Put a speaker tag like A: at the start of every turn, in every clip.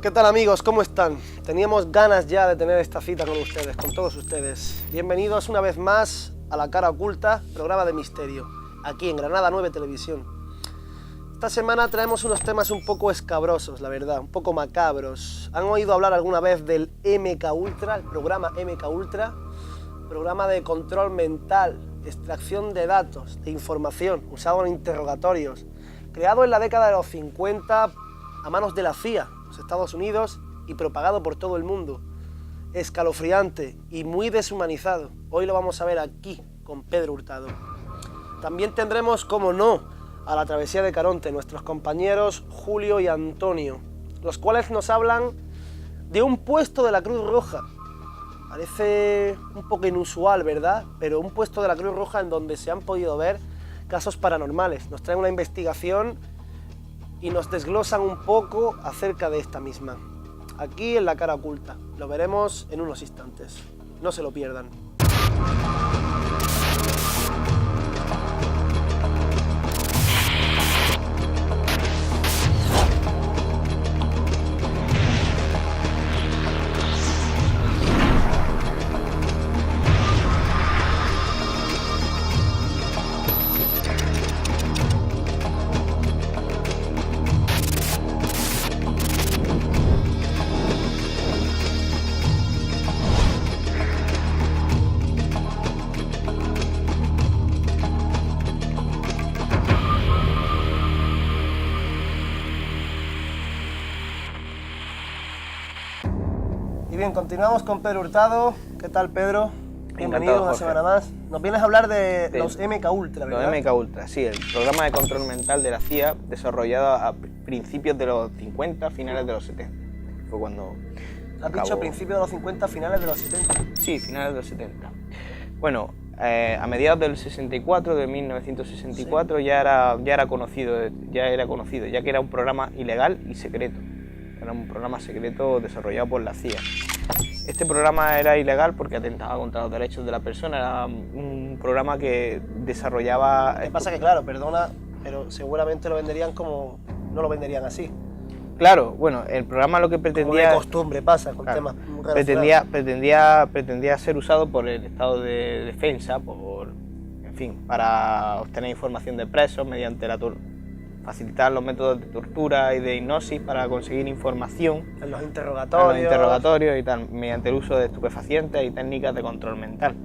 A: ¿Qué tal amigos? ¿Cómo están? Teníamos ganas ya de tener esta cita con ustedes, con todos ustedes. Bienvenidos una vez más a La Cara Oculta, programa de misterio, aquí en Granada 9 Televisión. Esta semana traemos unos temas un poco escabrosos, la verdad, un poco macabros. ¿Han oído hablar alguna vez del MK Ultra, el programa MK Ultra? Programa de control mental, extracción de datos, de información, usado en interrogatorios, creado en la década de los 50 a manos de la CIA, los Estados Unidos, y propagado por todo el mundo. Escalofriante y muy deshumanizado. Hoy lo vamos a ver aquí con Pedro Hurtado. También tendremos, como no, a la Travesía de Caronte, nuestros compañeros Julio y Antonio, los cuales nos hablan de un puesto de la Cruz Roja. Parece un poco inusual, ¿verdad? Pero un puesto de la Cruz Roja en donde se han podido ver casos paranormales. Nos traen una investigación y nos desglosan un poco acerca de esta misma. Aquí en La Cara Oculta. Lo veremos en unos instantes. No se lo pierdan. Bien, continuamos con Pedro Hurtado. ¿Qué tal, Pedro? Bienvenido una semana más. Nos vienes a hablar de los MK Ultra, ¿verdad?
B: Los MK Ultra, sí, el programa de control mental de la CIA desarrollado a principios de los 50, finales de los 70. Fue cuando
A: ¿Has dicho principios de los 50, finales de los 70?
B: Sí, finales de los 70. Bueno, a mediados del 64, de 1964, sí, ya era conocido, ya que era un programa ilegal y secreto. Era un programa secreto desarrollado por la CIA. Este programa era ilegal porque atentaba contra los derechos de la persona, era un programa que desarrollaba...
A: Lo que pasa que, claro, perdona, pero seguramente lo venderían como... no lo venderían así.
B: Claro, bueno, el programa lo que pretendía...
A: Como de costumbre pasa con temas
B: pretendía ser usado por el Estado de Defensa, en fin, para obtener información de presos mediante facilitar los métodos de tortura y de hipnosis para conseguir información
A: en los interrogatorios
B: y tal, mediante el uso de estupefacientes y técnicas de control mental.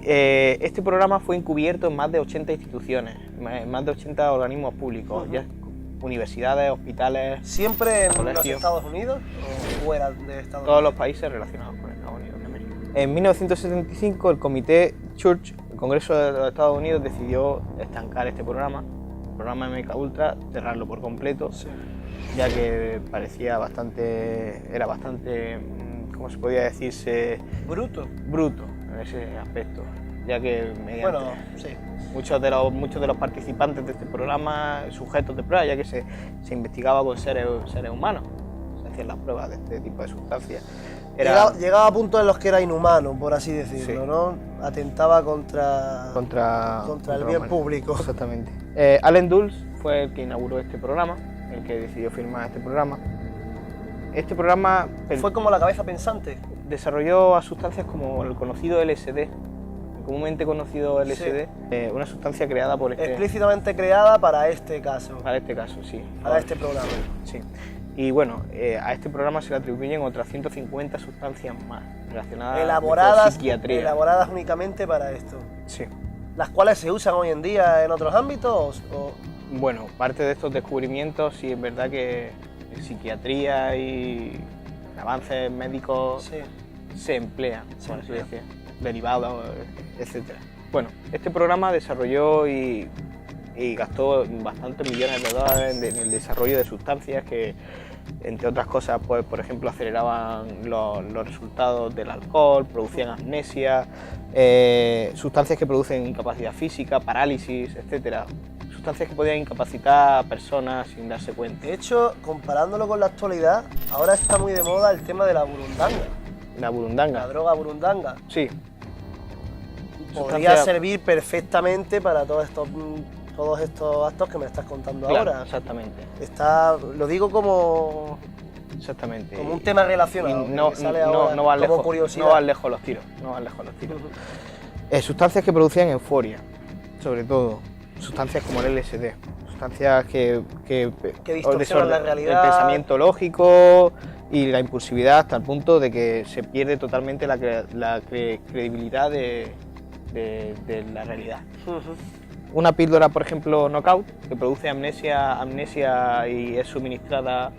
B: Este programa fue encubierto en más de 80 instituciones, en más de 80 organismos públicos, ya, universidades, hospitales,
A: ¿siempre en los Estados Unidos o fuera de Estados Unidos?
B: Todos los países relacionados con Estados Unidos de América. En 1975 el Comité Church, el Congreso de los Estados Unidos, decidió estancar este programa MK Ultra, cerrarlo por completo, sí, ya que era bastante, ¿cómo se podía decirse?
A: Bruto
B: en ese aspecto, ya que sí, muchos de los participantes de este programa, sujetos de prueba, ya que se investigaba con seres humanos, se hacían las pruebas de este tipo de sustancias.
A: Llegaba a puntos en los que era inhumano, por así decirlo, sí, ¿no? Atentaba contra el bien público.
B: Exactamente. Allen Dulles fue el que inauguró este programa, el que decidió firmar este programa. Este programa...
A: ¿Fue como la cabeza pensante?
B: Desarrolló a sustancias como el conocido LSD, el comúnmente conocido LSD, sí, una sustancia creada por
A: explícitamente creada para este caso.
B: Para este caso, sí.
A: Para este programa.
B: Sí. Y bueno, a este programa se le atribuyen otras 150 sustancias más relacionadas con psiquiatría.
A: Elaboradas únicamente para esto.
B: Sí.
A: ¿Las cuales se usan hoy en día en otros ámbitos?
B: Bueno, parte de estos descubrimientos sí es verdad que en psiquiatría y avances médicos, sí, se emplean, por así decir, derivados, etc. Bueno, este programa desarrolló y gastó bastantes millones de dólares en el desarrollo de sustancias que, entre otras cosas, pues, por ejemplo, aceleraban los resultados del alcohol, producían amnesia, sustancias que producen incapacidad física, parálisis, etc. Sustancias que podían incapacitar a personas sin darse cuenta.
A: De hecho, comparándolo con la actualidad, ahora está muy de moda el tema de la burundanga.
B: La burundanga.
A: La droga burundanga.
B: Sí.
A: Podría servir perfectamente para todos estos actos que me estás contando, claro, ahora.
B: Exactamente.
A: Lo digo como
B: Exactamente.
A: Como un tema relacionado.
B: No van lejos los tiros. Sustancias que producían euforia, sobre todo. Sustancias como el LSD. Sustancias que
A: distorsionan la realidad.
B: El pensamiento lógico y la impulsividad, hasta el punto de que se pierde totalmente la credibilidad de la realidad. Una píldora, por ejemplo, Knockout, que produce amnesia y es suministrada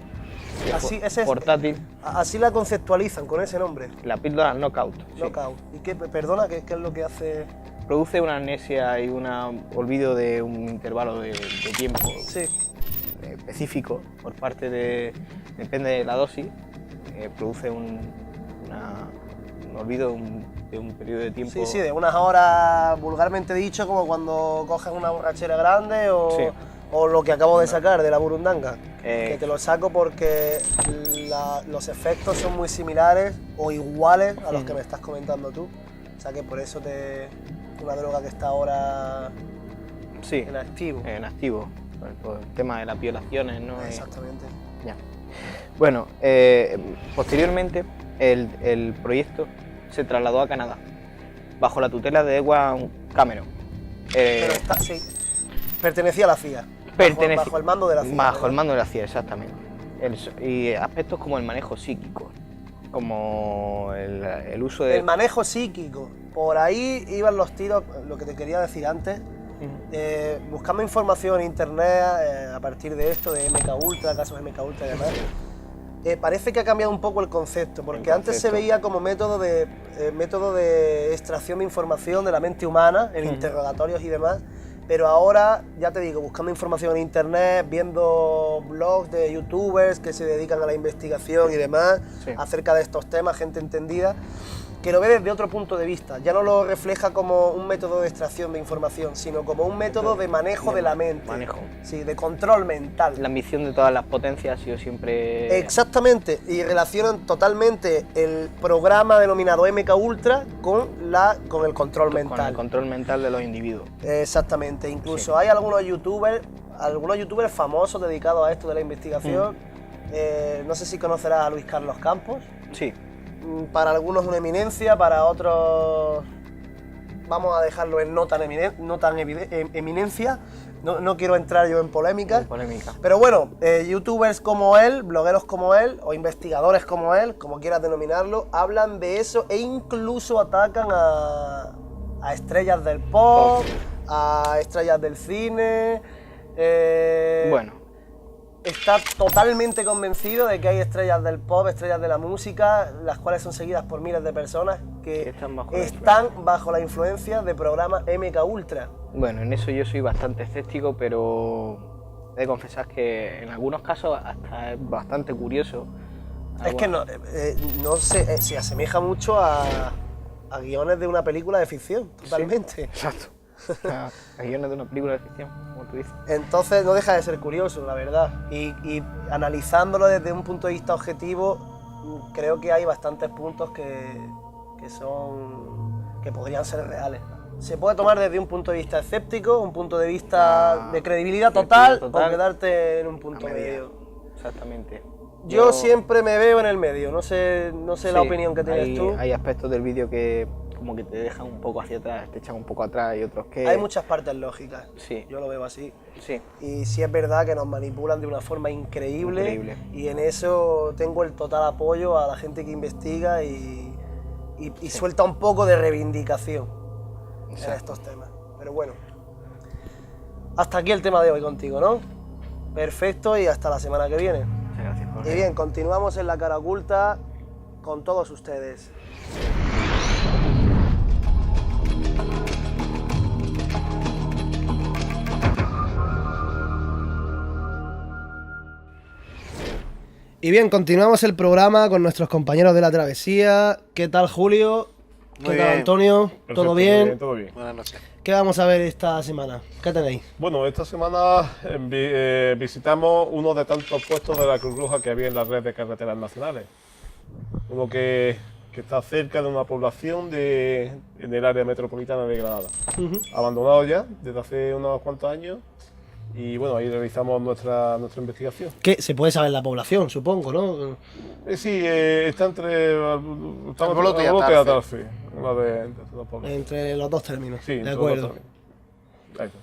B: portátil.
A: Así la conceptualizan, con ese nombre.
B: La píldora Knockout.
A: Knockout. ¿Y qué es lo que hace?
B: Produce una amnesia y un olvido de un intervalo de tiempo específico por parte depende de la dosis, produce un olvido de un periodo de tiempo.
A: Sí, de unas horas, vulgarmente dicho, como cuando coges una borrachera grande o lo que acabo de sacar de la burundanga, que te lo saco porque los efectos son muy similares o iguales a los que me estás comentando tú. O sea que por eso una droga que está ahora en activo.
B: En activo, por el tema de las violaciones, ¿no?
A: Exactamente.
B: Ya. Bueno, posteriormente el proyecto se trasladó a Canadá, bajo la tutela de Ewan Cameron.
A: Pero pertenecía a la CIA. Bajo el mando de la CIA.
B: Bajo el mando de la CIA, exactamente. Y aspectos como el manejo psíquico, como el uso de...
A: El manejo psíquico. Por ahí iban los tiros, lo que te quería decir antes. Buscando información en internet a partir de esto, de MK Ultra, casos MK Ultra y demás, parece que ha cambiado un poco el concepto, porque antes se veía como método de extracción de información de la mente humana, en interrogatorios y demás, pero ahora, ya te digo, buscando información en internet, viendo blogs de youtubers que se dedican a la investigación y demás, acerca de estos temas, gente entendida, que lo ve desde otro punto de vista. Ya no lo refleja como un método de extracción de información, sino como un método de manejo de la mente. Sí, de control mental.
B: La ambición de todas las potencias ha sido siempre...
A: Exactamente, y relacionan totalmente el programa denominado MK Ultra con el control mental.
B: Con el control mental de los individuos.
A: Exactamente, incluso hay algunos youtubers famosos dedicados a esto de la investigación. No sé si conocerás a Luis Carlos Campos.
B: Sí.
A: Para algunos una eminencia, para otros vamos a dejarlo en no tan eminencia. No quiero entrar yo en polémica. Pero bueno, youtubers como él, blogueros como él o investigadores como él, como quieras denominarlo, hablan de eso e incluso atacan a estrellas del pop, a estrellas del cine. Está totalmente convencido de que hay estrellas del pop, estrellas de la música, las cuales son seguidas por miles de personas que están bajo la influencia de programas MK Ultra.
B: Bueno, en eso yo soy bastante escéptico, pero he de confesar que en algunos casos hasta es bastante curioso.
A: Es que no sé, se asemeja mucho a guiones de una película de ficción, totalmente.
B: Sí, exacto. A guiones de una película de ficción, como tú dices.
A: Entonces no deja de ser curioso, la verdad. Y analizándolo desde un punto de vista objetivo, creo que hay bastantes puntos que podrían ser reales. Se puede tomar desde un punto de vista escéptico, un punto de vista de credibilidad total, o quedarte en un punto medio.
B: Exactamente.
A: Yo siempre me veo en el medio, no sé la opinión que tienes tú.
B: Hay aspectos del vídeo que como que te dejan un poco hacia atrás, te echan un poco atrás, y otros que...
A: Hay muchas partes lógicas, yo lo veo así.
B: Sí.
A: Y sí es verdad que nos manipulan de una forma increíble. Y en eso tengo el total apoyo a la gente que investiga y suelta un poco de reivindicación en estos temas. Pero bueno, hasta aquí el tema de hoy contigo, ¿no? Perfecto, y hasta la semana que viene.
B: Muchas gracias, Jorge.
A: Y bien, continuamos en La Cara Oculta con todos ustedes. Y bien, continuamos el programa con nuestros compañeros de la travesía. ¿Qué tal, Julio? ¿Qué tal, Antonio?
C: Perfecto,
A: ¿Todo bien?
C: Todo bien.
D: Buenas noches.
A: ¿Qué vamos a ver esta semana? ¿Qué tenéis?
C: Bueno, esta semana visitamos uno de tantos puestos de la Cruz Roja que había en la red de carreteras nacionales. Uno que está cerca de una población en el área metropolitana de Granada. Abandonado ya desde hace unos cuantos años y bueno, ahí realizamos nuestra investigación.
A: ¿Qué? Se puede saber la población, supongo, ¿no?
C: Sí, está entre
D: Albolote y
C: Atarfe, una de los pueblos.
A: Entre los dos términos.
C: Sí,
A: de acuerdo.
C: Ahí está.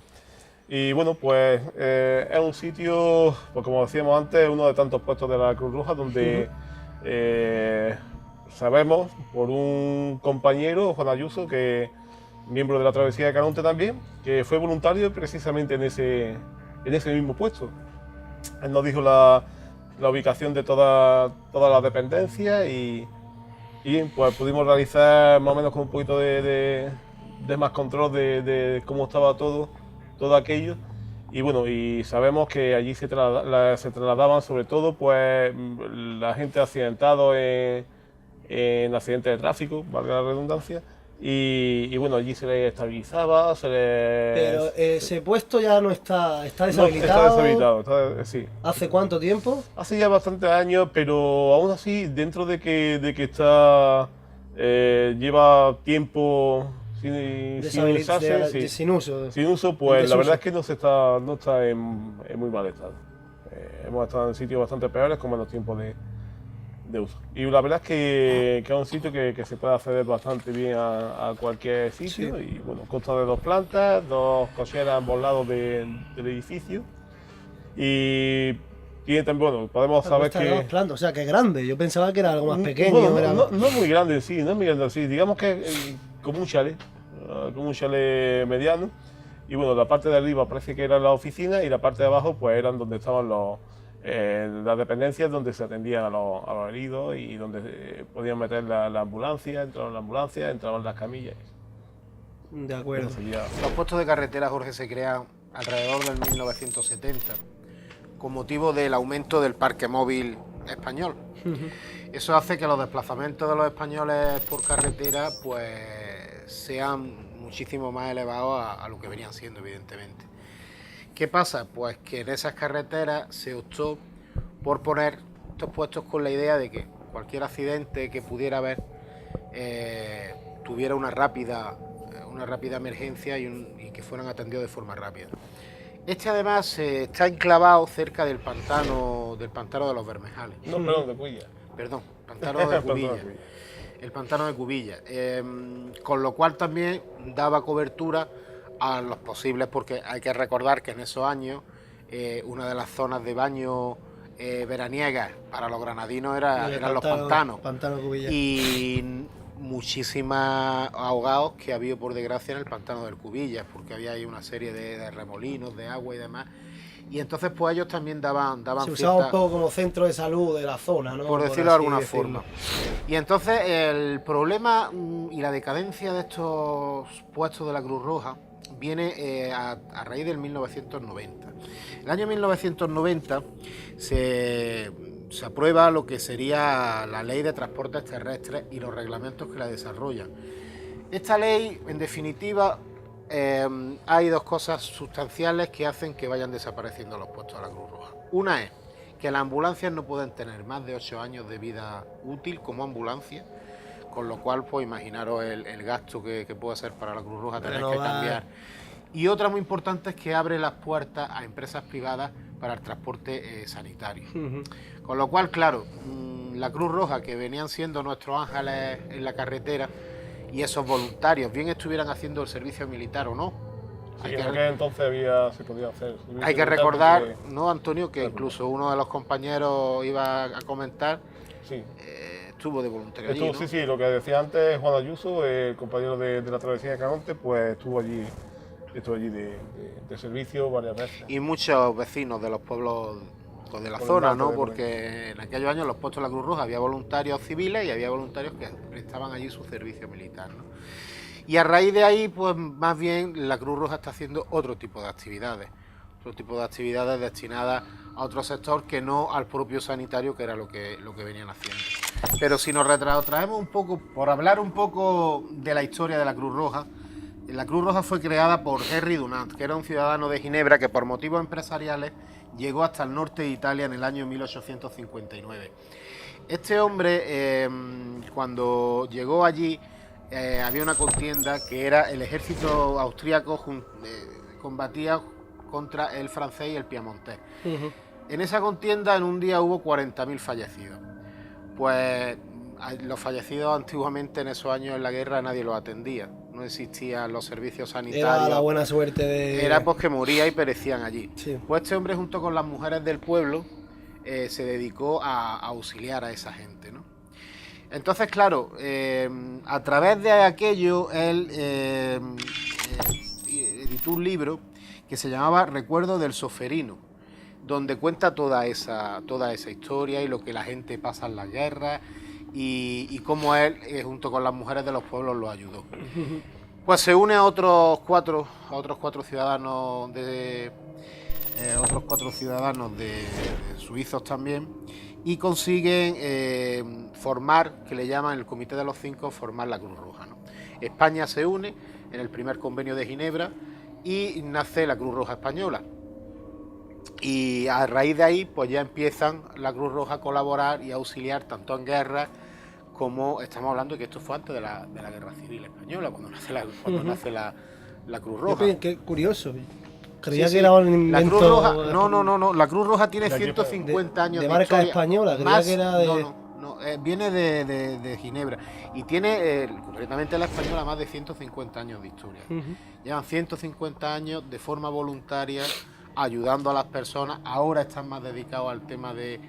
C: Y bueno, pues es un sitio, pues como decíamos antes, uno de tantos puestos de la Cruz Roja donde sabemos por un compañero, Juan Ayuso, que miembro de la Travesía de Canonte también, que fue voluntario precisamente en ese mismo puesto. Él nos dijo la ubicación de todas las dependencias y pues pudimos realizar más o menos con un poquito de más control de cómo estaba todo aquello. Y bueno, y sabemos que allí se trasladaban sobre todo pues la gente accidentado en accidentes de tráfico, valga la redundancia. Y bueno, allí se les estabilizaba,
A: Pero ese puesto ya no está deshabilitado.
C: Está deshabilitado, sí.
A: ¿Hace cuánto tiempo?
C: Hace ya bastantes años, pero aún así, dentro de que está lleva tiempo sin usarse,
A: sin uso.
C: sin uso, pues la verdad es que no está en muy mal estado. Hemos estado en sitios bastante peores con menos tiempo de uso. Y la verdad es que es un sitio que se puede acceder bastante bien a cualquier sitio. Sí. Y bueno, consta de 2 plantas, 2 cocheras a ambos lados del edificio. Y tiene también, bueno, podemos saber que...
A: 2 plantas, o sea, que es grande. Yo pensaba que era algo más pequeño.
C: Bueno, no es muy grande en sí, no es muy grande en sí. Digamos que es como un chalet mediano. Y bueno, la parte de arriba parece que era la oficina y la parte de abajo pues eran donde estaban las dependencias donde se atendían a los heridos y donde podían meter la ambulancia, entraban las camillas.
A: De acuerdo.
D: Los puestos de carretera, Jorge, se crean alrededor del 1970 con motivo del aumento del parque móvil español. Eso hace que los desplazamientos de los españoles por carretera pues sean muchísimo más elevados a lo que venían siendo, evidentemente. ¿Qué pasa? Pues que en esas carreteras se optó por poner estos puestos con la idea de que cualquier accidente que pudiera haber tuviera una rápida emergencia y que fueran atendidos de forma rápida. Además está enclavado cerca del pantano de los Bermejales.
C: No, perdón, de Cubilla.
D: Perdón, pantano de Cubilla. El pantano de Cubilla. Con lo cual también daba cobertura a los posibles, porque hay que recordar que en esos años una de las zonas de baño veraniegas para los granadinos eran los pantanos. Y muchísimos ahogados que ha habido, por desgracia, en el pantano del Cubillas, porque había ahí una serie de remolinos de agua y demás. Y entonces pues ellos también daban
A: se usaba un poco como centro de salud de la zona, ¿no?
D: Por decirlo de alguna forma. Y entonces el problema y la decadencia de estos puestos de la Cruz Roja viene a raíz del 1990. El año 1990 se aprueba lo que sería la Ley de Transportes Terrestres y los reglamentos que la desarrollan. Esta ley, en definitiva, hay 2 cosas sustanciales que hacen que vayan desapareciendo los puestos de la Cruz Roja. Una es que las ambulancias no pueden tener más de 8 años de vida útil como ambulancia, con lo cual, pues imaginaros el gasto que puede ser para la Cruz Roja tener que cambiar. Y otra muy importante es que abre las puertas a empresas privadas para el transporte sanitario. Con lo cual, claro, la Cruz Roja, que venían siendo nuestros ángeles en la carretera, y esos voluntarios, bien estuvieran haciendo el servicio militar o no.
C: Sí, en aquel entonces se podía hacer.
D: Hay que recordar, ¿no, Antonio?, que incluso uno de los compañeros iba a comentar,
C: sí.
D: Estuvo de voluntario allí, ¿no?
C: Sí, lo que decía antes Juan Ayuso, el compañero de la Travesía de Canonte, pues estuvo allí de servicio varias veces.
D: Y muchos vecinos de los pueblos de la zona, ¿no? Porque en aquellos años los puestos de la Cruz Roja había voluntarios civiles y había voluntarios que prestaban allí su servicio militar, ¿no? Y a raíz de ahí, pues más bien la Cruz Roja está haciendo otro tipo de actividades destinadas a otro sector que no al propio sanitario, que era lo que venían haciendo. Pero si nos retrotraemos un poco, por hablar un poco de la historia de la Cruz Roja fue creada por Henry Dunant, que era un ciudadano de Ginebra que por motivos empresariales llegó hasta el norte de Italia en el año 1859. Este hombre, cuando llegó allí, había una contienda que era el ejército austríaco combatía contra el francés y el piamontés. En esa contienda en un día hubo 40.000 fallecidos. Pues los fallecidos antiguamente en esos años en la guerra nadie los atendía, no existían los servicios sanitarios.
A: Era la buena suerte de...
D: Era pues que moría y perecían allí.
A: Sí.
D: Pues este hombre junto con las mujeres del pueblo se dedicó a auxiliar a esa gente, ¿no? Entonces, claro, a través de aquello él editó un libro que se llamaba Recuerdo del Soferino, donde cuenta toda esa historia y lo que la gente pasa en la guerra y cómo él, junto con las mujeres de los pueblos, los ayudó. Pues se une a otros cuatro ciudadanos de suizos también, y consiguen formar, que le llaman el Comité de los Cinco, formar la Cruz Roja, ¿no? España se une en el primer convenio de Ginebra y nace la Cruz Roja Española. Y a raíz de ahí, pues ya empiezan la Cruz Roja a colaborar y a auxiliar tanto en guerra como, estamos hablando de que esto fue antes de la Guerra Civil Española, cuando nace la Cruz Roja.
A: Qué curioso. Creía
D: Sí,
A: que
D: sí.
A: era un invento...
D: La Cruz Roja, no, la Cruz Roja tiene 150 años
A: de
D: de
A: marca
D: historia.
A: española, creía que era de...
D: No, viene de Ginebra y tiene, concretamente la española, más de 150 años de historia. Llevan 150 años de forma voluntaria ayudando a las personas. Ahora están más dedicados al tema de,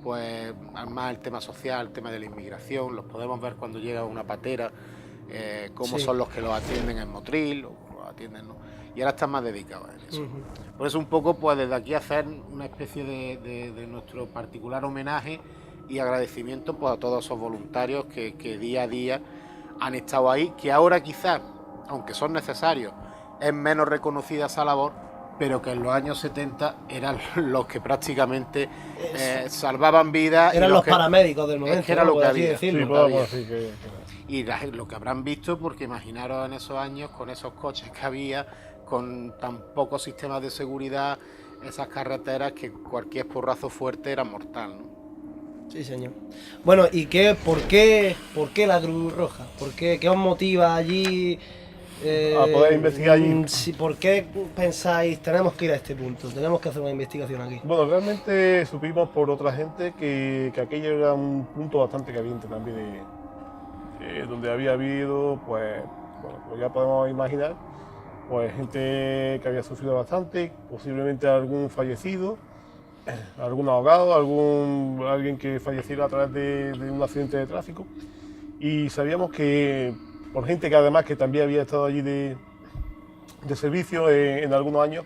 D: pues, más el tema social, el tema de la inmigración. Los podemos ver cuando llega una patera, cómo son los que los atienden en Motril, o los atienden, ¿no? Y ahora están más dedicados a eso. Por eso un poco, pues desde aquí hacer una especie de nuestro particular homenaje y agradecimiento, pues, a todos esos voluntarios que día a día han estado ahí, que ahora quizás, aunque son necesarios, es menos reconocida esa labor, pero que en los años 70 eran los que prácticamente salvaban vidas.
A: Eran los paramédicos del momento,
D: que era lo que había.
C: Sí, podemos decir que...
D: Y lo que habrán visto, porque imaginaros en esos años, con esos coches que había, con tan pocos sistemas de seguridad, esas carreteras, que cualquier porrazo fuerte era mortal, ¿no?
A: Sí, señor. Bueno, ¿y por qué la Cruz Roja? ¿Qué os motiva allí?
C: A poder investigar allí.
A: ¿Por qué pensáis, tenemos que ir a este punto, tenemos que hacer una investigación aquí?
C: Bueno, realmente supimos por otra gente que aquello era un punto bastante caliente también, donde había habido, pues ya podemos imaginar, pues gente que había sufrido bastante, posiblemente algún fallecido, algún ahogado, alguien que falleciera a través de un accidente de tráfico. Y sabíamos que, por gente que además que también había estado allí de servicio en algunos años,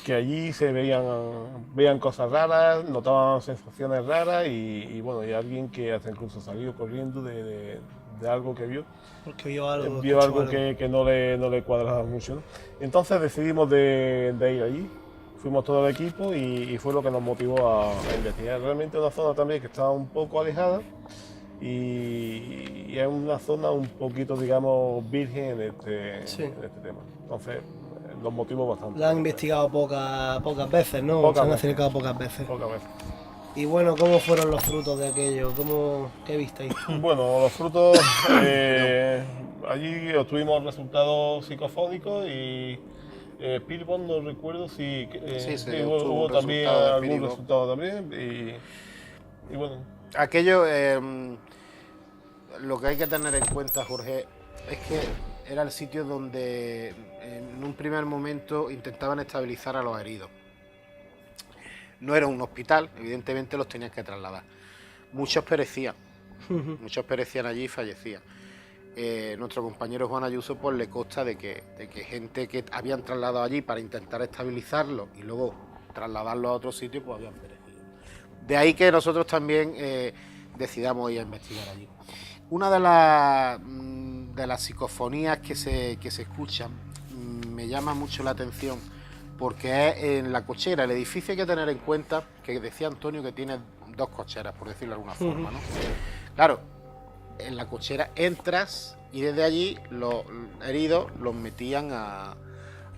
C: que allí se veían cosas raras, notaban sensaciones raras y bueno, y alguien que hasta incluso salió corriendo de algo que vio.
A: Porque vio algo,
C: que no le cuadraba mucho, ¿no? Entonces decidimos de ir allí, fuimos todo el equipo y fue lo que nos motivó a investigar. Realmente una zona también que estaba un poco alejada y es una zona un poquito, digamos, virgen en este tema. Entonces nos motivó bastante.
A: La han investigado pocas veces, ¿no?
C: Pocas
A: Se han
C: veces.
A: acercado pocas veces.
C: Pocas veces.
A: Y bueno, ¿cómo fueron los frutos de aquello? ¿Qué visteis?
C: Bueno, los frutos, allí obtuvimos resultados psicofónicos y Pilbon, no recuerdo si hubo también algún resultado también y bueno.
D: Aquello, lo que hay que tener en cuenta, Jorge, es que era el sitio donde en un primer momento intentaban estabilizar a los heridos. No era un hospital, evidentemente los tenían que trasladar. Muchos perecían allí y fallecían. Nuestro compañero Juan Ayuso, pues, le consta de que gente que habían trasladado allí para intentar estabilizarlo y luego trasladarlo a otro sitio, pues habían perecido. De ahí que nosotros también decidamos ir a investigar allí. Una de las psicofonías que se escuchan me llama mucho la atención, porque es en la cochera. El edificio hay que tener en cuenta que decía Antonio que tiene 2 cocheras, por decirlo de alguna forma, ¿no? Claro, en la cochera entras y desde allí los heridos los metían a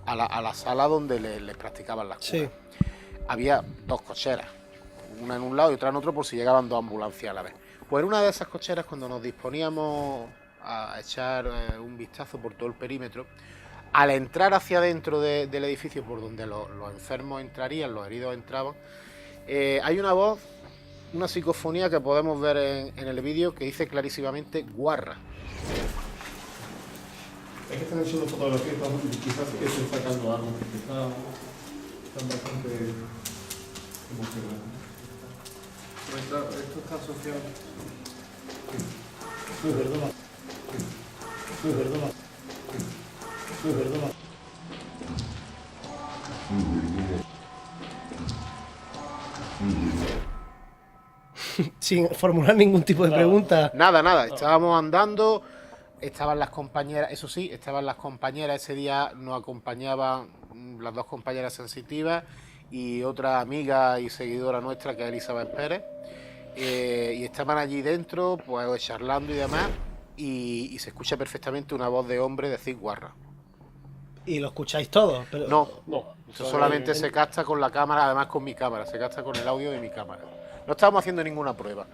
D: la sala donde les practicaban las curas.
A: Sí.
D: Había 2 cocheras, una en un lado y otra en otro, por si llegaban 2 ambulancias a la vez. Pues en una de esas cocheras, cuando nos disponíamos a echar un vistazo por todo el perímetro, Al entrar hacia adentro del edificio, por donde los enfermos entrarían, los heridos entraban, hay una voz, una psicofonía que podemos ver en el vídeo que dice clarísimamente guarra.
C: Es que están haciendo fotografías, quizás que estén sacando algo, están bastante emocionados. Esto está asociado. No, perdona. No, perdona. No, perdona.
A: Sin formular ningún tipo de pregunta.
D: Nada, estábamos andando, estaban las compañeras, eso sí, estaban las compañeras, ese día nos acompañaban las dos compañeras sensitivas y otra amiga y seguidora nuestra que es Elizabeth Pérez, y estaban allí dentro, pues charlando y demás, y se escucha perfectamente una voz de hombre decir guarra.
A: ¿Y lo escucháis todo? Pero...
C: No.
D: Eso solamente se capta con la cámara, además con mi cámara, se capta con el audio de mi cámara. No estábamos haciendo ninguna prueba,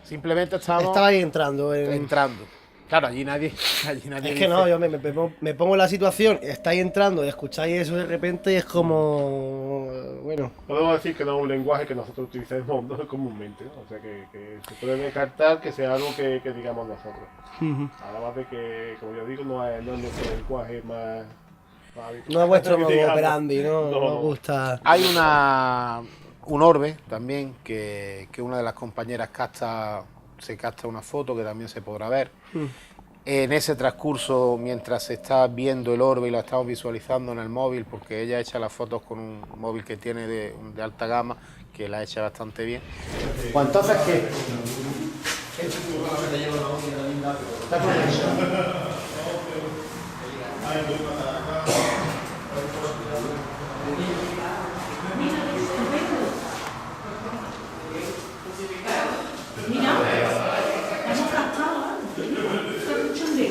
D: simplemente estábamos...
A: Estabais entrando.
D: Entrando. Claro, allí nadie
A: Es que
D: dice...
A: no, yo me pongo en la situación, estáis entrando y escucháis eso de repente y es como... Bueno...
C: Podemos decir que no es un lenguaje que nosotros utilizamos comúnmente, ¿no? O sea que se puede descartar que sea algo que digamos nosotros. Además de que, como yo digo, no es nuestro lenguaje más habitual.
A: No es vuestro modo
C: Digamos.
A: operandi, no os gusta...
D: Hay un orbe también que una de las compañeras se capta una foto que también se podrá ver. En ese transcurso, mientras se está viendo el orbe y lo estamos visualizando en el móvil, porque ella echa las fotos con un móvil que tiene de alta gama, que la echa bastante bien. Pues entonces, ¿qué?
E: Mira, hemos captado, está escuchando.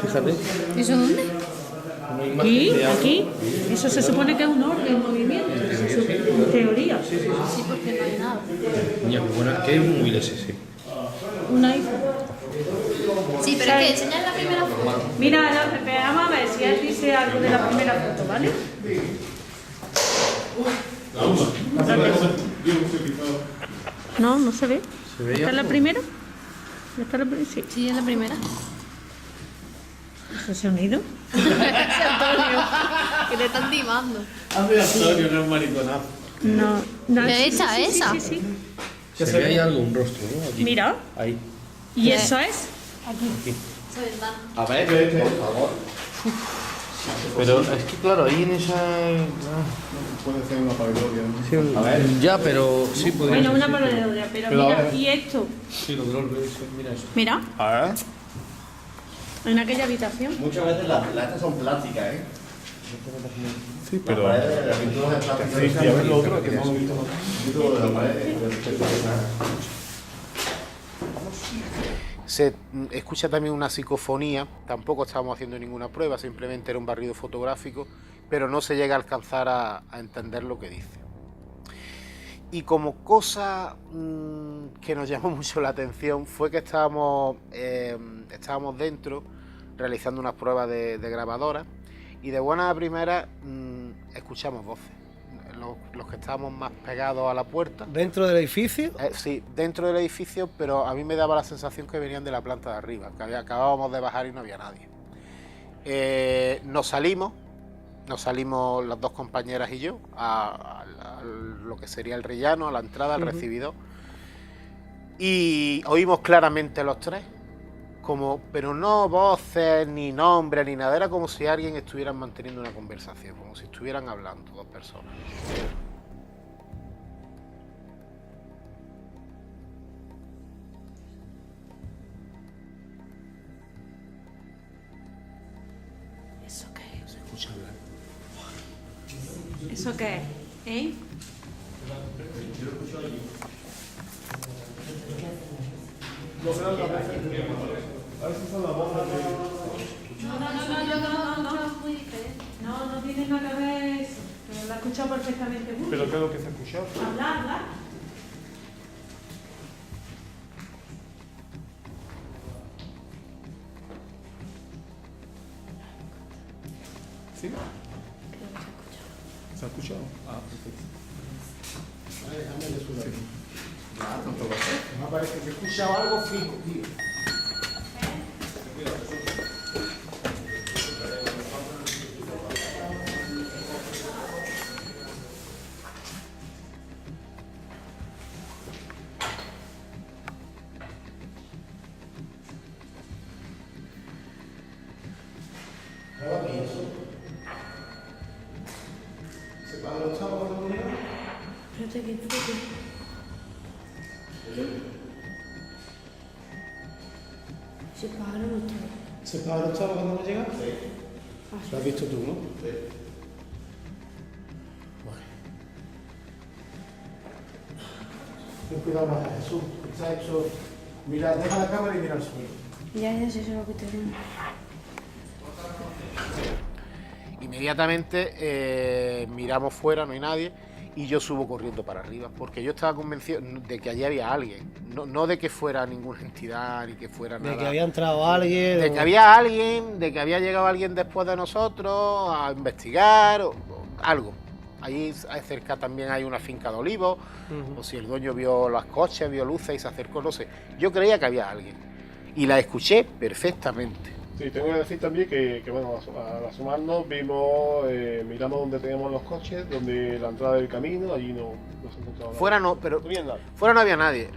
B: Fíjate.
F: ¿Eso dónde?
E: Aquí. Eso se supone que es un orden en movimiento, en teoría.
F: Sí, porque no hay nada.
G: Niña, qué buena. ¿Qué móvil es ese?
E: Un iPhone.
F: Sí, pero es que enseñar la primera foto.
E: Mira, vamos a ver si él dice algo de la primera foto, ¿vale? No, no se ve. ¿Esta es la primera? ¿Esta es la primera? Sí.
F: Sí, es la primera.
E: ¿Ese sonido?
F: Ese Antonio, que le están timando.
G: Antonio, no es mariconazo.
E: No.
F: ¿Esa,
E: sí,
F: esa?
E: Sí.
G: Se ve ahí algo, un rostro, ¿no? Aquí.
E: Mira.
G: Ahí.
E: ¿Y eso es?
F: Esa ventana.
G: A ver, por favor. Pero es que claro, ahí en esa...
C: Puede ser una pareidolia, ¿no?
G: Sí, a ver. Ya, pero sí podría
E: Bueno,
G: ser,
E: una
G: sí,
E: pareidolia, pero
C: Pero
E: mira,
C: ahora-
E: ¿y esto?
G: Sí, lo del orbe, eso, mira eso.
E: Mira,
G: A ver.
E: en aquella habitación.
H: Muchas veces las estas son plásticas, ¿eh?
C: Sí, pero...
H: La pintura es plástica.
C: Sí, y a ver lo otro, que no lo he visto.
D: Se escucha también una psicofonía, tampoco estábamos haciendo ninguna prueba, simplemente era un barrido fotográfico, pero no se llega a alcanzar a entender lo que dice. Y como cosa que nos llamó mucho la atención fue que estábamos dentro realizando unas pruebas de grabadora y de buena primera escuchamos voces. Los que estábamos más pegados a la puerta.
A: ¿Dentro del edificio?
D: Sí, dentro del edificio, pero a mí me daba la sensación que venían de la planta de arriba, que acabábamos de bajar y no había nadie. Nos salimos las dos compañeras y yo a lo que sería el rellano, a la entrada, al recibidor, y oímos claramente los tres, pero no voces, ni nombres, ni nada, era como si alguien estuviera manteniendo una conversación, como si estuvieran hablando dos personas.
E: ¿Eso qué es?
G: Se escucha hablar.
E: ¿Eso qué es? ¿Eh? No tiene nada que ver eso. Pero lo ha escuchado perfectamente.
C: ¿Pero qué es lo que se ha escuchado?
E: Hablarla.
C: ¿Sí? ¿Se ha escuchado? Ah, perfecto.
D: Déjame de sudar. Me parece que he escuchado algo fijo, tío.
E: Espérate que enfoque. Se pájaro no está.
A: ¿Ese pájaro estaba cuando hemos llegado? Sí. Lo has visto tú, ¿no? Sí.
D: Ten cuidado más, Jesús. Está hecho. Mira, deja la cámara y mira al suelo.
E: Ya sé, eso es lo que te digo.
D: Inmediatamente miramos fuera, no hay nadie, y yo subo corriendo para arriba, porque yo estaba convencido de que allí había alguien, no de que fuera ninguna entidad ni que fuera nada.
A: De que había entrado alguien.
D: De que había alguien, de que había llegado alguien después de nosotros a investigar o algo. Allí cerca también hay una finca de olivos, o si el dueño vio los coches, vio luces y se acercó, no sé. Yo creía que había alguien y la escuché perfectamente.
C: Sí, tengo que decir también que bueno, al asomarnos vimos, miramos donde teníamos los coches, donde la entrada del camino, allí no se encontraba nada.
D: Fuera no, pero
C: No había nada.
D: fuera no había nadie.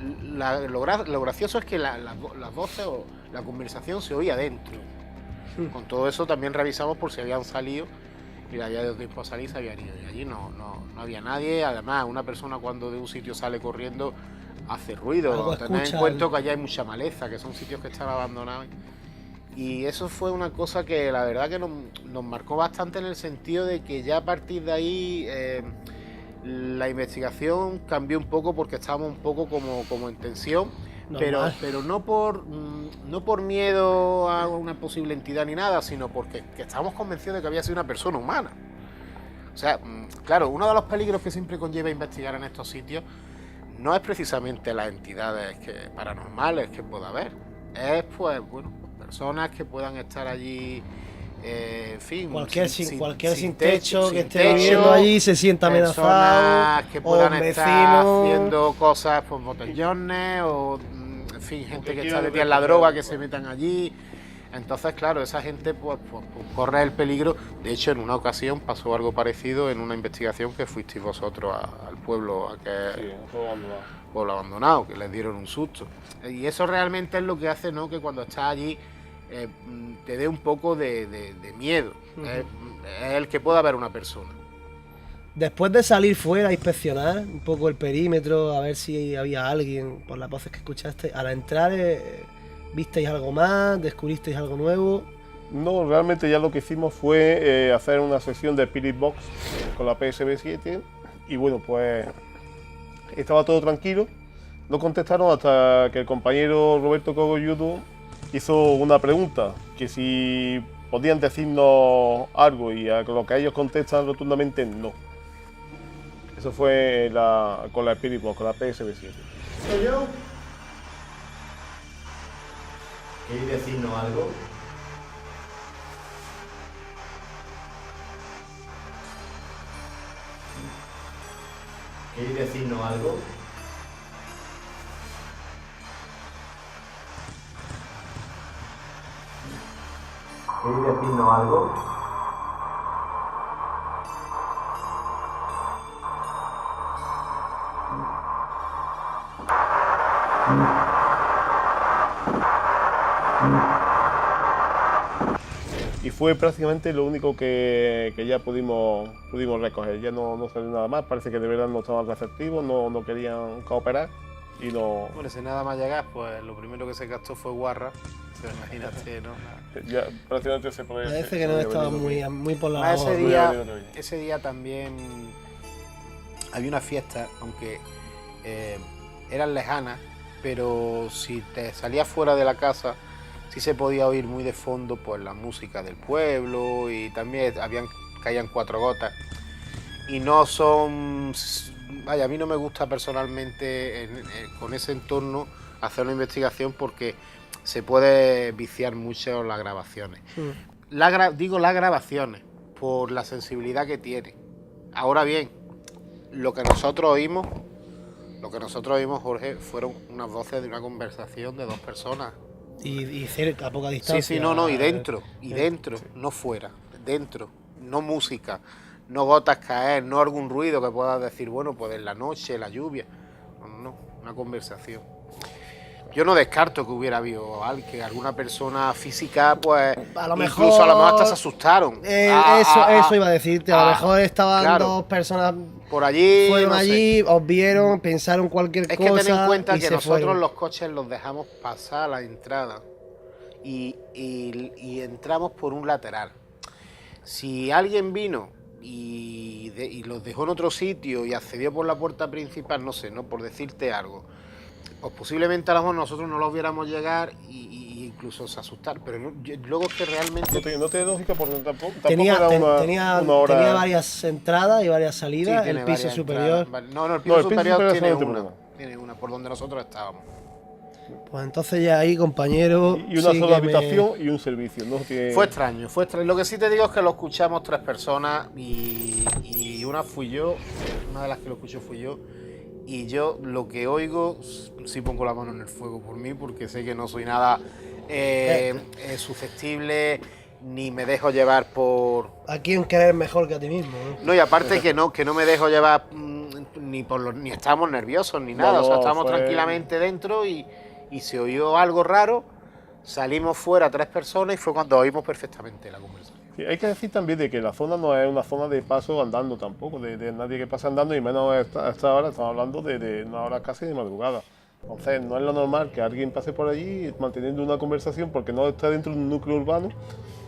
D: Lo gracioso es que las voces o la conversación se oía dentro. Con todo eso también revisamos por si habían salido y le había dado tiempo a salir, se habían ido. Y allí no había nadie. Además, una persona cuando de un sitio sale corriendo hace ruido.
A: Algo
D: Tened
A: escucha,
D: en cuenta que allá hay mucha maleza, que son sitios que están abandonados. Y eso fue una cosa que la verdad que nos marcó bastante en el sentido de que ya a partir de ahí la investigación cambió un poco porque estábamos un poco como en tensión, pero no por miedo a una posible entidad ni nada, sino porque estábamos convencidos de que había sido una persona humana. O sea, claro, uno de los peligros que siempre conlleva investigar en estos sitios no es precisamente las entidades paranormales que pueda haber, es pues bueno, personas que puedan estar allí, en fin,
A: cualquier sin techo que esté viviendo allí se sienta amenazado,
D: personas que puedan estar
A: vecinos
D: haciendo cosas por botellones o en fin, gente que está metida en la droga que se metan allí. Entonces, claro, esa gente pues corre el peligro. De hecho, en una ocasión pasó algo parecido en una investigación que fuisteis vosotros al pueblo, pueblo abandonado, que les dieron un susto. Y eso realmente es lo que hace, ¿no?, que cuando estás allí te dé un poco de miedo. Es el que pueda haber una persona.
A: Después de salir fuera a inspeccionar un poco el perímetro, a ver si había alguien, por las voces que escuchaste, a la entrada, ¿visteis algo más? ¿Descubristeis algo nuevo?
C: No, realmente ya lo que hicimos fue hacer una sesión de Spirit Box con la PSB7 y bueno, pues estaba todo tranquilo. No contestaron hasta que el compañero Roberto Cogolludo hizo una pregunta, que si podían decirnos algo, y a lo que ellos contestan rotundamente no. Eso fue con la Spirit Box, con la PSB7.
D: ¿Soy yo?
H: ¿Queréis decirnos algo? ¿Queréis decirnos algo? ¿Queréis decirnos algo?
C: Y fue prácticamente lo único que ya pudimos recoger. Ya no salió nada más. Parece que de verdad no estaban receptivos, no querían cooperar y no.
D: Bueno, si nada más llegar, pues lo primero que se gastó fue guarra. Imagínate, ¿no?
C: Ya prácticamente se puede.
A: Parece que no estaba muy por la
D: Además,
A: labor.
D: ese día también había una fiesta, aunque eran lejanas, pero si te salías fuera de la casa sí se podía oír muy de fondo pues la música del pueblo, y también caían 4 gotas. Y no son... Vaya, a mí no me gusta personalmente con ese entorno hacer una investigación porque se puede viciar mucho las grabaciones. Digo las grabaciones, por la sensibilidad que tiene. Ahora bien, lo que nosotros oímos, Jorge, fueron unas voces de una conversación de dos personas.
A: Y cerca, a poca distancia.
D: Sí, no, y dentro, no fuera, dentro, no música, no gotas caer, no algún ruido que puedas decir, bueno, pues en la noche, la lluvia. No, una conversación. Yo no descarto que hubiera habido que alguna persona física, pues,
A: a lo
D: incluso
A: mejor,
D: a lo mejor hasta se asustaron.
A: Eso iba a decirte, a lo mejor estaban
D: claro.
A: dos personas
D: Por allí,
A: fueron
D: no
A: allí,
D: sé.
A: os vieron, pensaron cualquier
D: Es
A: cosa.
D: que ten en cuenta
A: y
D: que
A: se
D: nosotros
A: fueron.
D: los coches los dejamos pasar a la entrada y entramos por un lateral. Si alguien vino y los dejó en otro sitio y accedió por la puerta principal, no sé, ¿no? Por decirte algo, pues posiblemente a lo mejor nosotros no los viéramos llegar y incluso se asustar, pero luego es que realmente...
C: No tiene lógica porque tampoco
A: Tenía
C: era una hora...
A: tenía varias entradas y varias salidas,
D: tiene
A: el piso
D: varias
A: superior.
D: entradas. No, el piso superior tiene
C: solamente
D: una.
C: una.
D: Tiene una, por donde nosotros estábamos.
A: Pues entonces ya ahí, compañero...
C: Y una
A: sí
C: sola
A: que
C: habitación y un servicio. No tiene...
D: Fue extraño. Lo que sí te digo es que lo escuchamos 3 personas y una fui yo, una de las que lo escuchó fui yo. Y yo lo que oigo, sí pongo la mano en el fuego por mí, porque sé que no soy nada susceptible, ni me dejo llevar por...
A: ¿A quién querer mejor que a ti mismo?
D: No, y aparte que no me dejo llevar ni estábamos nerviosos ni nada, o sea, estábamos tranquilamente dentro y se oyó algo raro, salimos fuera 3 personas y fue cuando oímos perfectamente la conversación.
C: Sí, hay que decir también de que la zona no es una zona de paso andando tampoco, de nadie que pase andando, y menos a esta hora, estamos hablando de una hora casi de madrugada. Entonces no es lo normal que alguien pase por allí manteniendo una conversación porque no está dentro de un núcleo urbano,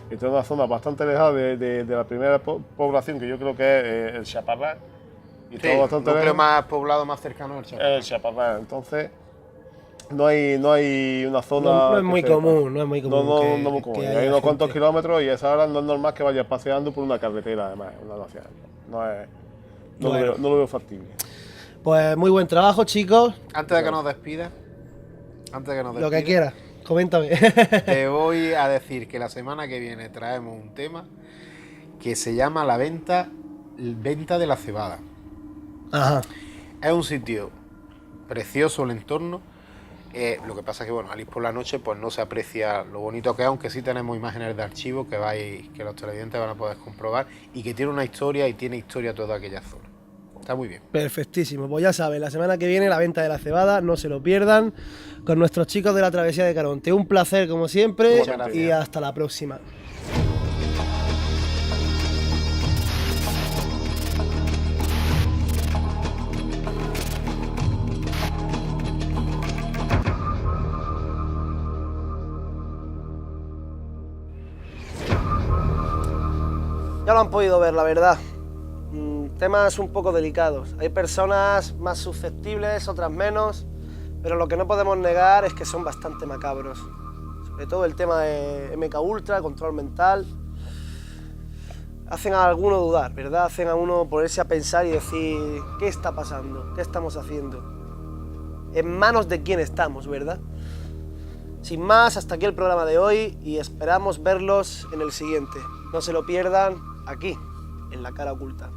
C: está en una zona bastante alejada de la primera población, que yo creo que es el Chaparral. Y
D: Sí, el núcleo más poblado más cercano del Chaparral.
C: El Chaparral. Entonces no hay una zona...
A: No es muy común, no es muy común.
C: No es muy común. Hay unos cuantos kilómetros y a esa hora no es normal que vayas paseando por una carretera, además, una nacional. No lo veo factible.
A: Pues muy buen trabajo, chicos.
D: Antes de que nos despida,
A: Lo que quieras, coméntame.
D: te voy a decir que la semana que viene traemos un tema que se llama la venta de la cebada.
A: Ajá.
D: Es un sitio precioso el entorno. Lo que pasa es que, bueno, al ir por la noche pues no se aprecia lo bonito que es, aunque sí tenemos imágenes de archivo que los televidentes van a poder comprobar y que tiene una historia y tiene historia toda aquella zona. Está muy bien.
A: Perfectísimo. Pues ya saben, la semana que viene la venta de la cebada, no se lo pierdan, con nuestros chicos de la Travesía de Caronte. Un placer como siempre.
D: Muchas gracias.
A: Y hasta la próxima. Ya lo han podido ver, la verdad. Temas un poco delicados. Hay personas más susceptibles, otras menos, pero lo que no podemos negar es que son bastante macabros. Sobre todo el tema de MK Ultra, control mental. Hacen a alguno dudar, ¿verdad? Hacen a uno ponerse a pensar y decir, ¿qué está pasando? ¿Qué estamos haciendo? ¿En manos de quién estamos, verdad? Sin más, hasta aquí el programa de hoy y esperamos verlos en el siguiente. No se lo pierdan aquí, en La Cara Oculta.